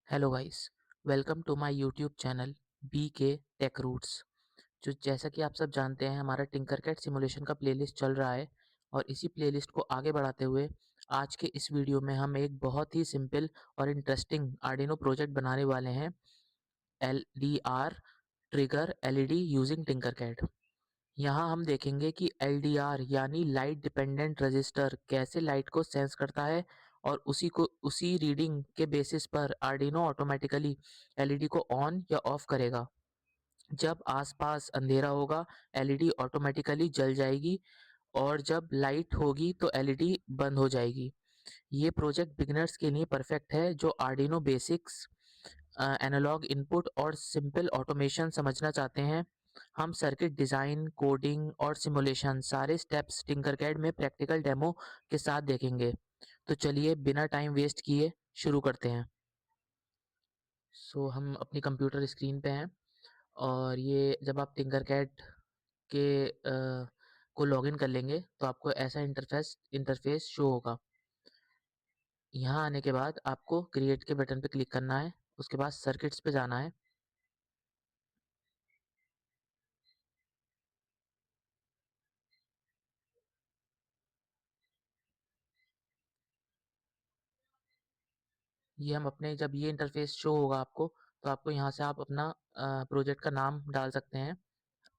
Hello guys, welcome to my YouTube channel B K tech roots. जो जैसा कि आप सब जानते हैं, हमारा टिंकरकैड सिमुलेशन का प्लेलिस्ट चल रहा है और इसी प्लेलिस्ट को आगे बढ़ाते हुए आज के इस वीडियो में हम एक बहुत ही सिंपल और इंटरेस्टिंग आर्डिनो प्रोजेक्ट बनाने वाले हैं। L D R trigger LED using Tinkercad. यहाँ हम देखेंगे कि LDR यानी लाइट डिपेंडेंट रजिस्टर कैसे लाइट को सेंस करता है और उसी रीडिंग के बेसिस पर आर्डिनो ऑटोमेटिकली एलईडी को ऑन या ऑफ करेगा। जब आसपास अंधेरा होगा, एलईडी ऑटोमेटिकली जल जाएगी और जब लाइट होगी तो एलईडी बंद हो जाएगी। ये प्रोजेक्ट बिगिनर्स के लिए परफेक्ट है जो आर्डिनो बेसिक्स, एनालॉग इनपुट और सिंपल ऑटोमेशन समझना चाहते हैं। हम सर्किट डिज़ाइन, कोडिंग और सिमुलेशन सारे स्टेप्स टिंकरकैड में प्रैक्टिकल डेमो के साथ देखेंगे। तो चलिए बिना टाइम वेस्ट किए शुरू करते हैं। हम अपनी कंप्यूटर स्क्रीन पे हैं और ये जब आप टिंकरकैड के को लॉगिन कर लेंगे तो आपको ऐसा इंटरफेस शो होगा। यहाँ आने के बाद आपको क्रिएट के बटन पे क्लिक करना है, उसके बाद सर्किट्स पे जाना है। ये हम अपने जब ये इंटरफेस शो होगा आपको, तो आपको यहाँ से आप अपना प्रोजेक्ट का नाम डाल सकते हैं।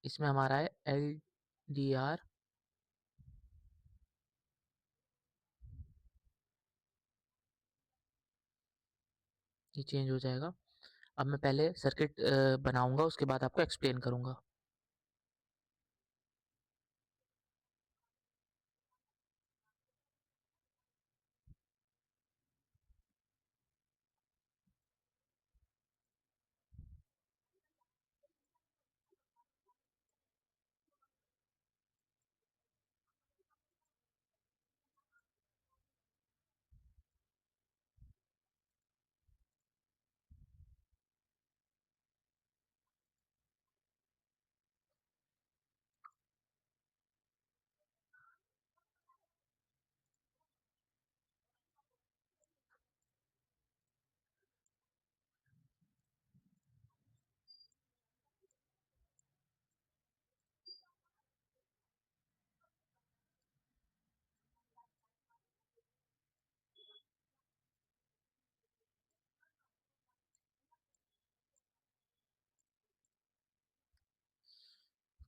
इसमें हमारा है LDR। ये चेंज हो जाएगा। अब मैं पहले सर्किट बनाऊंगा, उसके बाद आपको एक्सप्लेन करूंगा।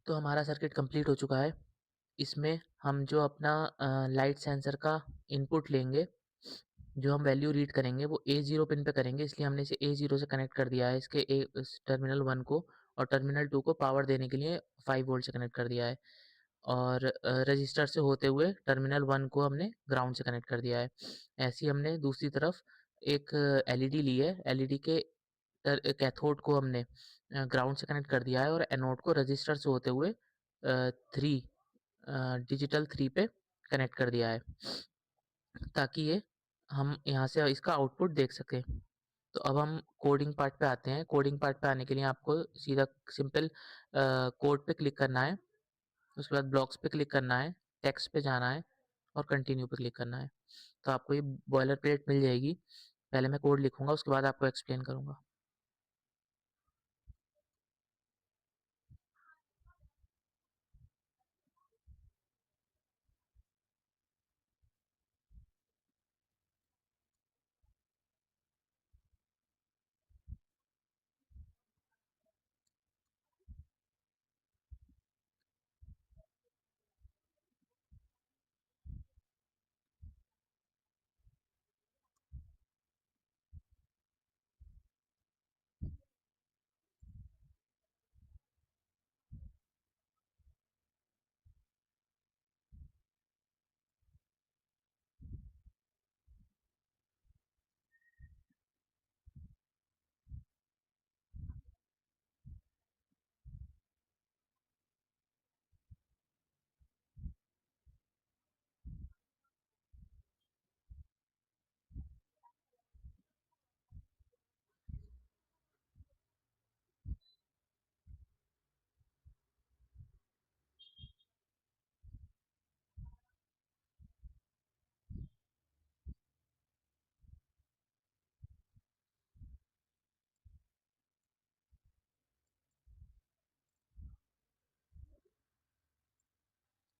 तो हमारा सर्किट कंप्लीट हो चुका है। इसमें हम जो अपना लाइट सेंसर का इनपुट लेंगे, जो हम वैल्यू रीड करेंगे वो A0 पिन पे करेंगे, इसलिए हमने इसे A0 से कनेक्ट कर दिया है इस टर्मिनल 1 को, और टर्मिनल 2 को पावर देने के लिए 5 वोल्ट से कनेक्ट कर दिया है। और रजिस्टर से होते हुए टर्मिनल 1 को हमने ग्राउंड से कनेक्ट कर दिया है। ऐसे ही हमने दूसरी तरफ एक एलईडी ली है। एलईडी के कैथोड को हमने ग्राउंड से कनेक्ट कर दिया है और एनोड को रजिस्टर से होते हुए थ्री डिजिटल 3 पे कनेक्ट कर दिया है, ताकि ये हम यहाँ से इसका आउटपुट देख सकें। तो अब हम कोडिंग पार्ट पे आते हैं। कोडिंग पार्ट पे आने के लिए आपको सीधा सिंपल कोड पे क्लिक करना है, उसके बाद ब्लॉक्स पे क्लिक करना है, टेक्स्ट पे जाना है और कंटिन्यू पे क्लिक करना है। तो आपको ये बॉयलर प्लेट मिल जाएगी। पहले मैं कोड लिखूंगा, उसके बाद आपको एक्सप्लेन करूंगा।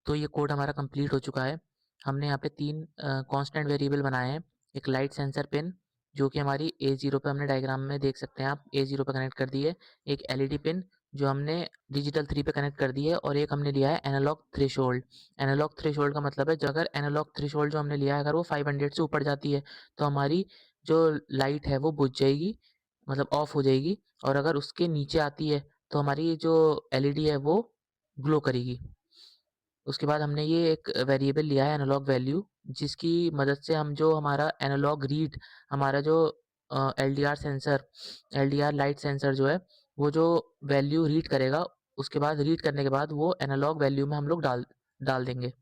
तो ये कोड हमारा कंप्लीट हो चुका है। हमने यहाँ पे 3 कांस्टेंट वेरिएबल बनाए हैं। एक लाइट सेंसर पिन जो कि हमारी A0 पे हमने डायग्राम में देख सकते हैं आप, A0 पे कनेक्ट कर दी है। एक एलईडी पिन जो हमने डिजिटल 3 पे कनेक्ट कर दी है, और एक हमने लिया है एनालॉग थ्रेशोल्ड। एनालॉग थ्रेशोल्ड का मतलब है, जो अगर एनालॉग थ्रेशोल्ड जो हमने लिया है अगर वो 500 से ऊपर जाती है तो हमारी जो लाइट है वो बुझ जाएगी, मतलब ऑफ हो जाएगी, और अगर उसके नीचे आती है तो हमारी जो एलईडी है वो ग्लो करेगी। उसके बाद हमने ये एक वेरिएबल लिया है एनालॉग वैल्यू, जिसकी मदद से हम जो हमारा एनालॉग रीड, हमारा जो LDR sensor, LDR light sensor जो है, वो जो वैल्यू रीड करेगा, उसके बाद रीड करने के बाद वो एनालॉग वैल्यू में हम लोग डाल डाल देंगे।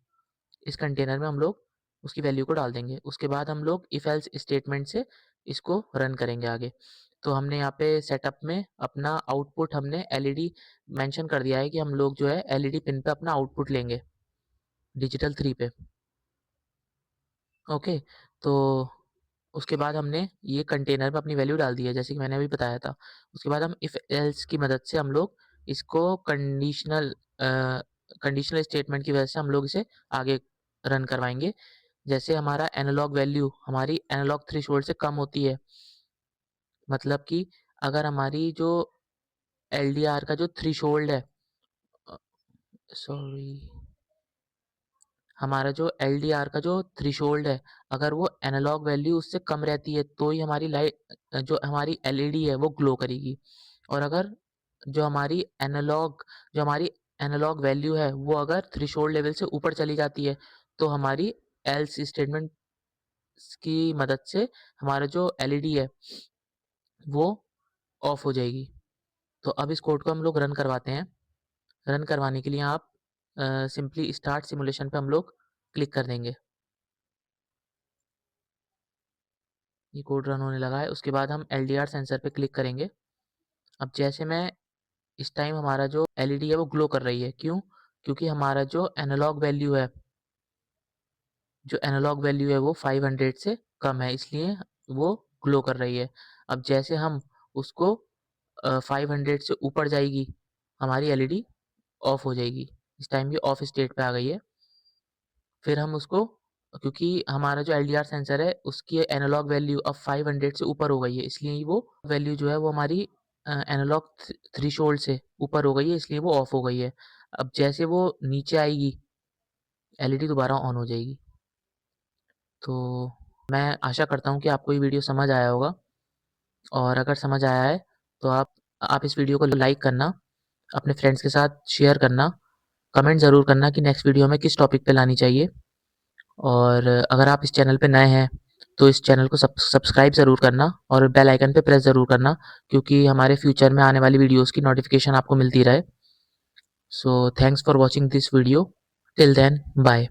इस कंटेनर में हम लोग उसकी वैल्यू को डाल देंगे। उसके बाद हम लोग इफ एल्स स्टेटमेंट से इसको रन करेंगे आगे। तो हमने यहाँ पे सेटअप में अपना आउटपुट हमने एलईडी मेंशन कर दिया है कि हम लोग जो है एलईडी पिन पे अपना आउटपुट लेंगे डिजिटल 3 पे। ओके, तो उसके बाद हमने ये कंटेनर में अपनी वैल्यू डाल दी है, जैसे कि मैंने अभी बताया था। उसके बाद हम इफ एल्स की मदद से हम लोग इसको कंडीशनल स्टेटमेंट की वजह से हम लोग इसे आगे रन करवाएंगे। जैसे हमारा एनालॉग वैल्यू हमारी एनालॉग थ्रेशोल्ड से कम होती है, मतलब कि अगर हमारी जो एलडीआर का जो थ्रेशोल्ड है, सॉरी, हमारा जो एलडीआर का जो थ्रेशोल्ड है, अगर वो एनालॉग वैल्यू उससे कम रहती है तो ही हमारी लाइट, जो हमारी एलईडी है वो ग्लो करेगी। और अगर जो हमारी एनालॉग वैल्यू है वो अगर थ्रेशोल्ड लेवल से ऊपर चली जाती है तो हमारी एल्स स्टेटमेंट की मदद से हमारा जो एलईडी है वो ऑफ हो जाएगी। तो अब इस कोड को हम लोग रन करवाते हैं। रन करवाने के लिए आप सिंपली स्टार्ट सिमुलेशन पे हम लोग क्लिक कर देंगे। ये कोड रन होने लगा है। उसके बाद हम एलडीआर सेंसर पे क्लिक करेंगे। अब जैसे मैं इस टाइम हमारा जो एलईडी है वो ग्लो कर रही है। क्यों? क्योंकि हमारा जो एनालॉग वैल्यू है वो 500 से कम है, इसलिए वो ग्लो कर रही है। अब जैसे हम उसको 500 से ऊपर जाएगी, हमारी एलईडी ऑफ हो जाएगी। इस टाइम ये ऑफ स्टेट पे आ गई है। फिर हम उसको, क्योंकि हमारा जो एलडीआर सेंसर है उसकी एनालॉग वैल्यू अब 500 से ऊपर हो गई है, इसलिए वो वैल्यू जो है वो हमारी एनालॉग थ्रेशोल्ड से ऊपर हो गई है, इसलिए वो ऑफ हो गई है। अब जैसे वो नीचे आएगी एलईडी दोबारा ऑन हो जाएगी। तो मैं आशा करता हूँ कि आपको ये वीडियो समझ आया होगा, और अगर समझ आया है तो आप इस वीडियो को लाइक करना, अपने फ्रेंड्स के साथ शेयर करना, कमेंट ज़रूर करना कि नेक्स्ट वीडियो में किस टॉपिक पे लानी चाहिए। और अगर आप इस चैनल पे नए हैं तो इस चैनल को सब्सक्राइब ज़रूर करना और बेल आइकन पे प्रेस ज़रूर करना, क्योंकि हमारे फ्यूचर में आने वाली वीडियोस की नोटिफिकेशन आपको मिलती रहे। So thanks for watching this video. Till then bye.